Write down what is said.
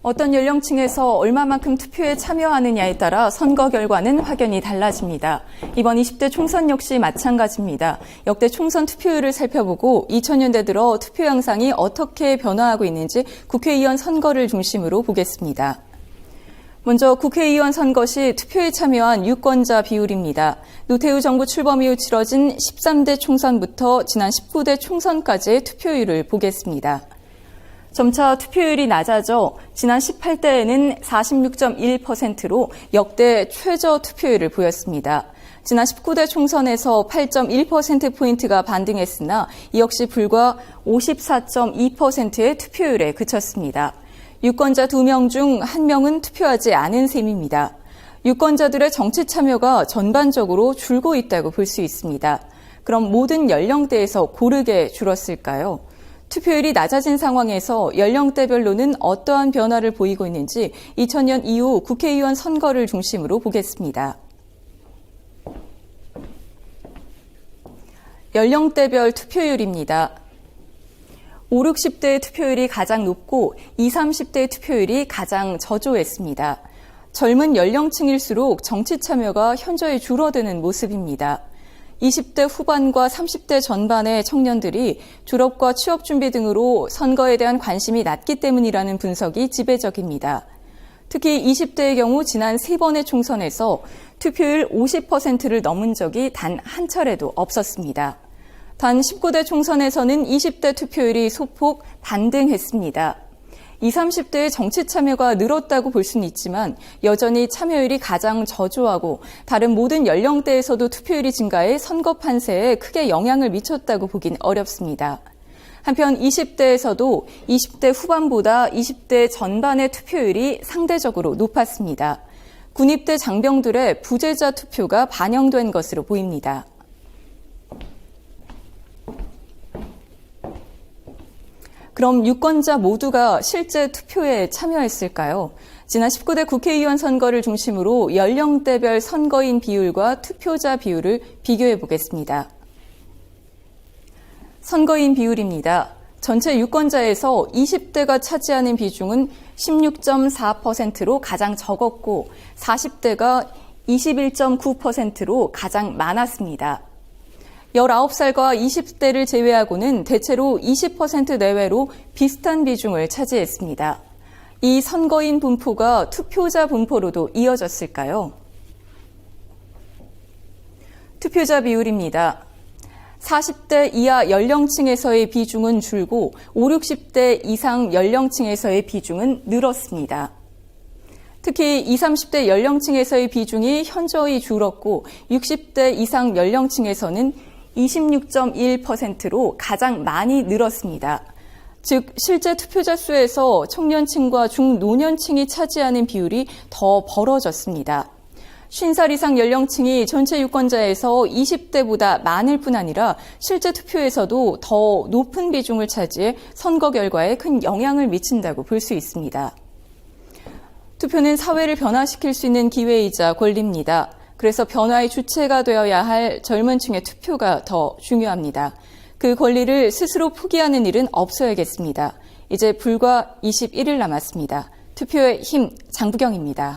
어떤 연령층에서 얼마만큼 투표에 참여하느냐에 따라 선거 결과는 확연히 달라집니다. 이번 20대 총선 역시 마찬가지입니다. 역대 총선 투표율을 살펴보고 2000년대 들어 투표 양상이 어떻게 변화하고 있는지 국회의원 선거를 중심으로 보겠습니다. 먼저 국회의원 선거 시 투표에 참여한 유권자 비율입니다. 노태우 정부 출범 이후 치러진 13대 총선부터 지난 19대 총선까지의 투표율을 보겠습니다. 점차 투표율이 낮아져 지난 18대에는 46.1%로 역대 최저 투표율을 보였습니다. 지난 19대 총선에서 8.1%포인트가 반등했으나 이 역시 불과 54.2%의 투표율에 그쳤습니다. 유권자 2명 중 1명은 투표하지 않은 셈입니다. 유권자들의 정치 참여가 전반적으로 줄고 있다고 볼 수 있습니다. 그럼 모든 연령대에서 고르게 줄었을까요? 투표율이 낮아진 상황에서 연령대별로는 어떠한 변화를 보이고 있는지 2000년 이후 국회의원 선거를 중심으로 보겠습니다. 연령대별 투표율입니다. 5, 60대의 투표율이 가장 높고 20, 30대의 투표율이 가장 저조했습니다. 젊은 연령층일수록 정치 참여가 현저히 줄어드는 모습입니다. 20대 후반과 30대 전반의 청년들이 졸업과 취업 준비 등으로 선거에 대한 관심이 낮기 때문이라는 분석이 지배적입니다. 특히 20대의 경우 지난 3번의 총선에서 투표율 50%를 넘은 적이 단 한 차례도 없었습니다. 단 19대 총선에서는 20대 투표율이 소폭 반등했습니다. 20, 30대의 정치 참여가 늘었다고 볼 수는 있지만 여전히 참여율이 가장 저조하고 다른 모든 연령대에서도 투표율이 증가해 선거 판세에 크게 영향을 미쳤다고 보긴 어렵습니다. 한편 20대에서도 20대 후반보다 20대 전반의 투표율이 상대적으로 높았습니다. 군입대 장병들의 부재자 투표가 반영된 것으로 보입니다. 그럼 유권자 모두가 실제 투표에 참여했을까요? 지난 19대 국회의원 선거를 중심으로 연령대별 선거인 비율과 투표자 비율을 비교해 보겠습니다. 선거인 비율입니다. 전체 유권자에서 20대가 차지하는 비중은 16.4%로 가장 적었고 40대가 21.9%로 가장 많았습니다. 19살과 20대를 제외하고는 대체로 20% 내외로 비슷한 비중을 차지했습니다. 이 선거인 분포가 투표자 분포로도 이어졌을까요? 투표자 비율입니다. 40대 이하 연령층에서의 비중은 줄고 5, 60대 이상 연령층에서의 비중은 늘었습니다. 특히 20, 30대 연령층에서의 비중이 현저히 줄었고 60대 이상 연령층에서는 26.1%로 가장 많이 늘었습니다. 즉 실제 투표자 수에서 청년층과 중노년층이 차지하는 비율이 더 벌어졌습니다. 50살 이상 연령층이 전체 유권자에서 20대보다 많을 뿐 아니라 실제 투표에서도 더 높은 비중을 차지해 선거 결과에 큰 영향을 미친다고 볼 수 있습니다. 투표는 사회를 변화시킬 수 있는 기회이자 권리입니다. 그래서 변화의 주체가 되어야 할 젊은 층의 투표가 더 중요합니다. 그 권리를 스스로 포기하는 일은 없어야겠습니다. 이제 불과 21일 남았습니다. 투표의 힘, 장부경입니다.